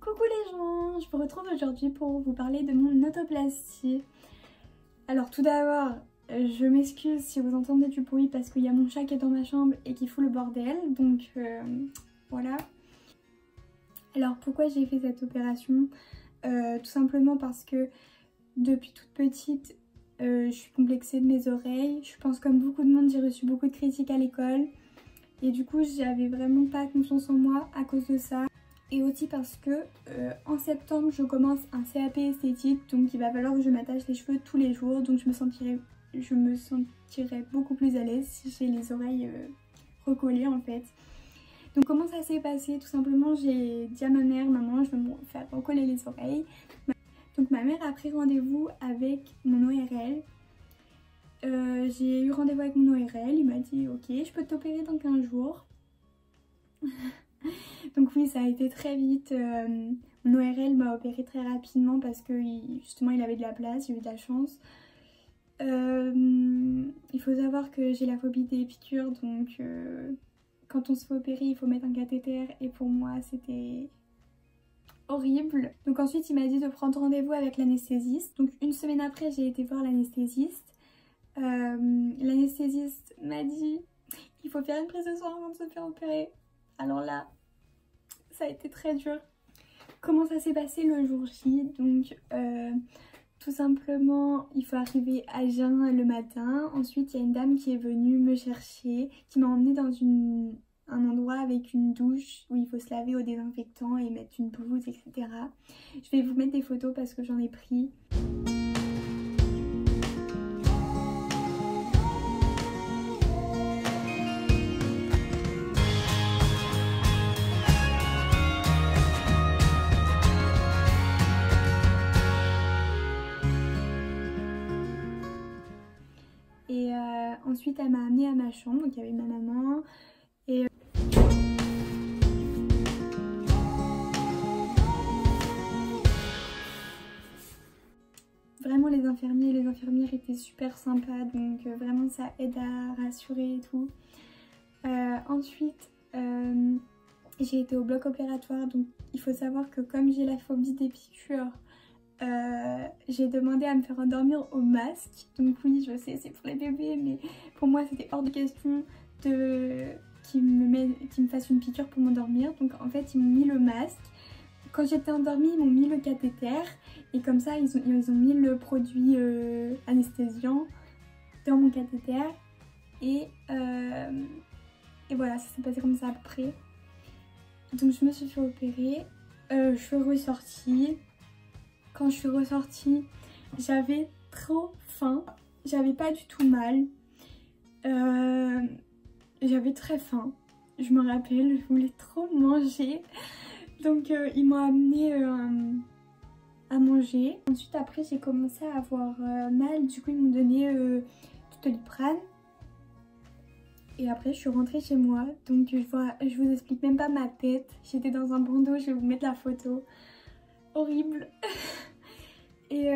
Coucou les gens, je vous retrouve aujourd'hui pour vous parler de mon otoplastie. Alors tout d'abord, je m'excuse si vous entendez du bruit parce qu'il y a mon chat qui est dans ma chambre et qui fout le bordel, donc voilà. Alors pourquoi j'ai fait cette opération? Tout simplement parce que depuis toute petite, je suis complexée de mes oreilles. Je pense comme beaucoup de monde, j'ai reçu beaucoup de critiques à l'école. Et du coup, j'avais vraiment pas confiance en moi à cause de ça. Et aussi parce que en septembre, je commence un CAP esthétique. Donc il va falloir que je m'attache les cheveux tous les jours. Donc je me sentirais beaucoup plus à l'aise si j'ai les oreilles recollées en fait. Donc comment ça s'est passé? Tout simplement, j'ai dit à ma mère, maman, je vais me faire recoller les oreilles. Donc ma mère a pris rendez-vous avec mon ORL. J'ai eu rendez-vous avec mon ORL, il m'a dit ok, je peux t'opérer dans 15 jours. Donc oui, ça a été très vite. Mon ORL m'a opéré très rapidement parce que justement il avait de la place, j'ai eu de la chance. Il faut savoir que j'ai la phobie des piqûres, donc quand on se fait opérer il faut mettre un cathéter et pour moi c'était horrible. Donc ensuite il m'a dit de prendre rendez-vous avec l'anesthésiste. Donc une semaine après j'ai été voir l'anesthésiste. L'anesthésiste m'a dit il faut faire une prise de sang avant de se faire opérer. Alors là, ça a été très dur. Comment ça s'est passé le jour J? Donc tout simplement, il faut arriver à jeun le matin. Ensuite, il y a une dame qui est venue me chercher, qui m'a emmenée dans un endroit avec une douche où il faut se laver au désinfectant et mettre une blouse, etc. Je vais vous mettre des photos parce que j'en ai pris. Et ensuite elle m'a amenée à ma chambre, donc il y avait ma maman et vraiment les infirmiers et les infirmières étaient super sympas, donc vraiment ça aide à rassurer et tout. Ensuite j'ai été au bloc opératoire, donc il faut savoir que comme j'ai la phobie des piqûres, j'ai demandé à me faire endormir au masque. Donc oui, je sais, c'est pour les bébés, mais pour moi c'était hors de question qu'ils me fassent une piqûre pour m'endormir. Donc en fait ils m'ont mis le masque. Quand j'étais endormie, ils m'ont mis le cathéter et comme ça ils ont mis le produit anesthésiant dans mon cathéter et voilà, ça s'est passé comme ça à peu près. Donc je me suis fait opérer, je suis ressortie. Quand je suis ressortie, j'avais trop faim, j'avais pas du tout mal, j'avais très faim, je me rappelle, je voulais trop manger, donc ils m'ont amené à manger. Ensuite après j'ai commencé à avoir mal, du coup ils m'ont donné du Doliprane. Et après je suis rentrée chez moi, donc je vous explique même pas ma tête, j'étais dans un bandeau, je vais vous mettre la photo, horrible. Et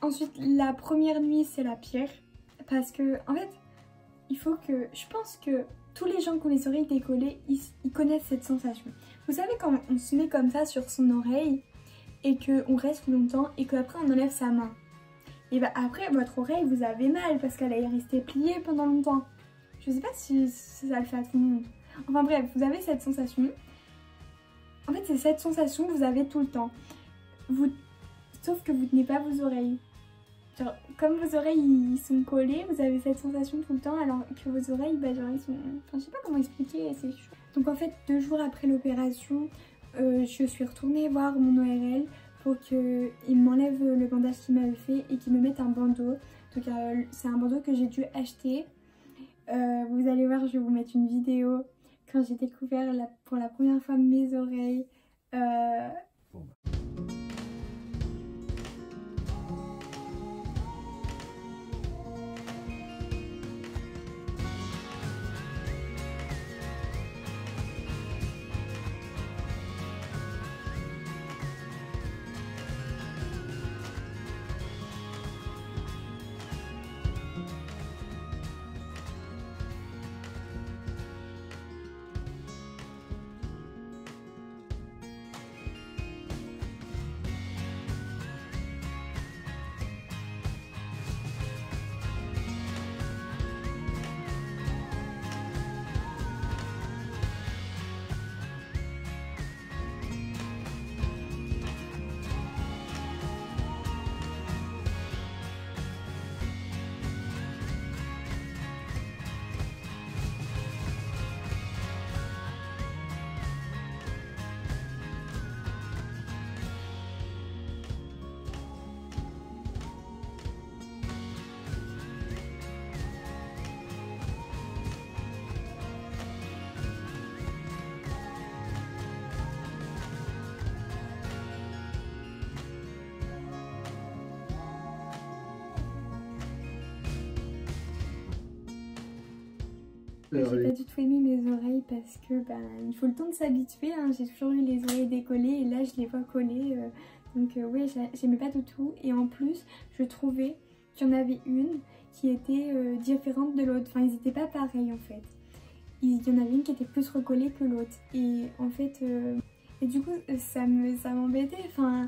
ensuite la première nuit c'est la pire parce que en fait il faut que, je pense que tous les gens qui ont les oreilles décollées ils connaissent cette sensation. Vous savez quand on se met comme ça sur son oreille et qu'on reste longtemps et qu'après on enlève sa main. Et bah après votre oreille vous avez mal parce qu'elle est restée pliée pendant longtemps. Je sais pas si ça le fait à tout le monde. Enfin bref, vous avez cette sensation. En fait c'est cette sensation que vous avez tout le temps. Sauf que vous tenez pas vos oreilles. Genre, comme vos oreilles ils sont collées, vous avez cette sensation tout le temps alors que vos oreilles, bah genre ils sont... Enfin je sais pas comment expliquer, c'est chaud. Donc en fait 2 jours après l'opération, je suis retournée voir mon ORL pour qu'il m'enlève le bandage qu'il m'avait fait et qu'il me mette un bandeau. Donc c'est un bandeau que j'ai dû acheter. Vous allez voir, je vais vous mettre une vidéo quand j'ai découvert pour la première fois mes oreilles. J'ai pas du tout aimé mes oreilles parce que il faut le temps de s'habituer, hein. J'ai toujours eu les oreilles décollées et là je les vois collées. Donc ouais, j'aimais pas du tout. Et en plus, je trouvais qu'il y en avait une qui était différente de l'autre. Enfin, ils étaient pas pareils en fait. Il y en avait une qui était plus recollée que l'autre. Et en fait... Et du coup, ça m'embêtait. Enfin,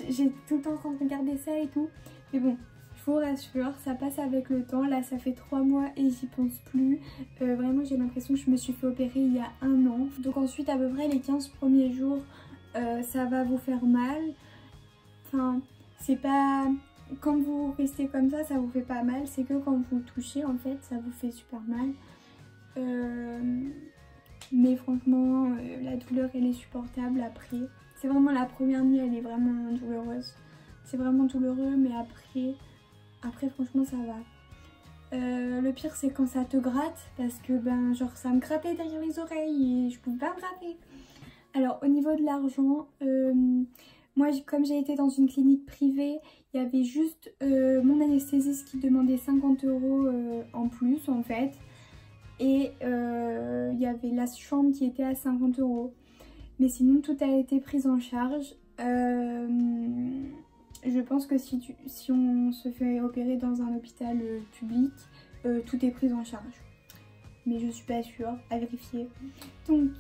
j'ai tout le temps en train de regarder ça et tout. Mais bon, je vous rassure, ça passe avec le temps. Là, ça fait 3 mois et j'y pense plus. Vraiment, j'ai l'impression que je me suis fait opérer il y a 1 an. Donc ensuite, à peu près les 15 premiers jours, ça va vous faire mal. Enfin, c'est pas... Quand vous restez comme ça vous fait pas mal. C'est que quand vous touchez, en fait, ça vous fait super mal. Mais franchement, la douleur elle est supportable après. C'est vraiment la première nuit, elle est vraiment douloureuse. C'est vraiment douloureux, mais après franchement ça va. Le pire c'est quand ça te gratte, parce que genre ça me grattait derrière les oreilles et je pouvais pas me gratter. Alors au niveau de l'argent, moi comme j'ai été dans une clinique privée, il y avait juste mon anesthésiste qui demandait 50 € en plus en fait. Et il y avait la chambre qui était à 50 €. Mais sinon tout a été pris en charge. Je pense que si on se fait opérer dans un hôpital public, tout est pris en charge. Mais je suis pas sûre, à vérifier. Donc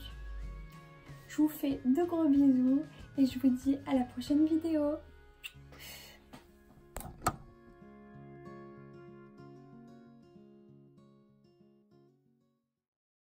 je vous fais de gros bisous et je vous dis à la prochaine vidéo.